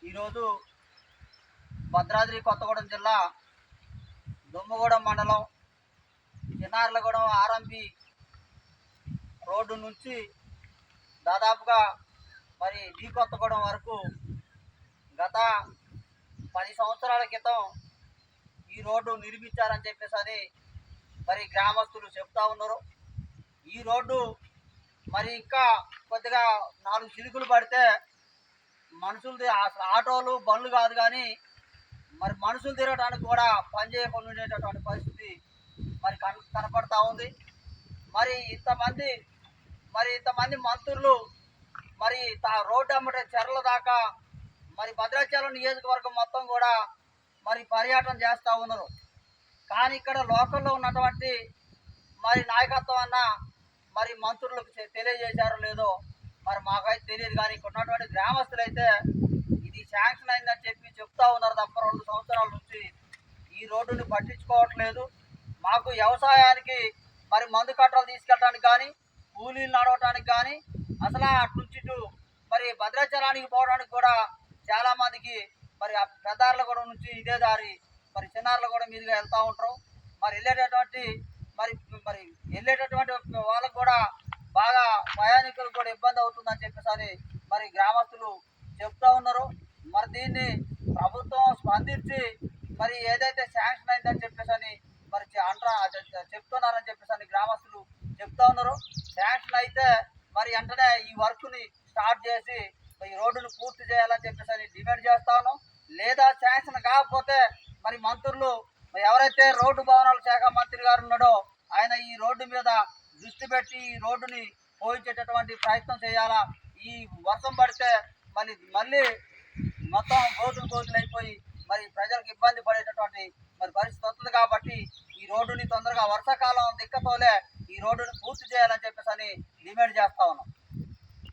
ఈరోజు భద్రాద్రి కొత్తగూడెం జిల్లా దుమ్మగూడెం మండలం చిన్నార్లగూడెం ఆర్ఎంపి రోడ్డు నుంచి దాదాపుగా మరి డి కొత్తగూడెం వరకు గత 10 సంవత్సరాల క్రితం ఈ రోడ్డు నిర్మించారని చెప్పేసి మరి గ్రామస్తులు చెప్తా ఉన్నారు. ఈ రోడ్డు మరి ఇంకా కొద్దిగా 4 చిలుకులు పడితే మనుషులు ఆటోలు బండ్లు కాదు కానీ మరి మనుషులు తిరగడానికి కూడా పనిచేయకుండా ఉండేటటువంటి పరిస్థితి మరి కనపడతా ఉంది. మరి ఇంతమంది మంత్రులు మరి రోడ్డు అమ్మటే చెర్ల దాకా మరి భద్రాచలం నియోజకవర్గం మొత్తం కూడా మరి పర్యటన చేస్తూ ఉన్నారు. కానీ ఇక్కడ లోకల్లో ఉన్నటువంటి మరి నాయకత్వం అన్న మరి మంత్రులకు తెలియజేశారో లేదో మరి మాకైతే తెలియదు. కానీ ఇక్కడ ఉన్నటువంటి గ్రామస్తులు అయితే ఇది శాంక్షన్ అయిందని చెప్తా ఉన్నారు తప్ప 2 సంవత్సరాల నుంచి ఈ రోడ్డుని పట్టించుకోవట్లేదు. మాకు వ్యవసాయానికి మరి మందు కట్టలు తీసుకెళ్ళడానికి కానీ కూలీలు నడవటానికి కానీ అసలు అటు నుంచి మరి భద్రాచలానికి పోవడానికి కూడా చాలామందికి మరి పెద్దార్లగూడెం నుంచి ఇదే దారి మరి చిన్నార్లగూడెం మీదుగా వెళ్తూ ఉంటారు. మరి వెళ్ళేటటువంటి వాళ్ళకు కూడా బాగా ప్రయాణికులకు కూడా ఇబ్బంది అవుతుందని చెప్పేసి మరి గ్రామస్తులు చెప్తా ఉన్నారు. మరి దీన్ని ప్రభుత్వం స్పందించి మరి ఏదైతే శాంక్షన్ అయిందని చెప్పేసి మరి చెప్తున్నారని చెప్పేసి గ్రామస్తులు చెప్తా ఉన్నారు. శాంక్షన్ అయితే మరి వెంటనే ఈ వర్క్ని స్టార్ట్ చేసి ఈ రోడ్డును పూర్తి చేయాలని చెప్పేసి డిమాండ్ చేస్తా ఉన్నాం. లేదా శాంక్షన్ కాకపోతే మరి మంత్రులు ఎవరైతే రోడ్డు భవనాల శాఖ మంత్రి గారు ఉన్నాడో ఆయన ఈ రోడ్డు మీద దృష్టి పెట్టి ఈ రోడ్డుని పోయించేటటువంటి ప్రయత్నం చేయాలా. ఈ వర్షం పడితే మళ్ళీ మొత్తం గోతులు అయిపోయి మరి ప్రజలకు ఇబ్బంది పడేటటువంటి మరి పరిస్థితి వస్తుంది. కాబట్టి ఈ రోడ్డుని తొందరగా వర్షాకాలం దిక్కతోలే ఈ రోడ్డుని పూర్తి చేయాలని చెప్పేసి డిమాండ్ చేస్తా ఉన్నాం.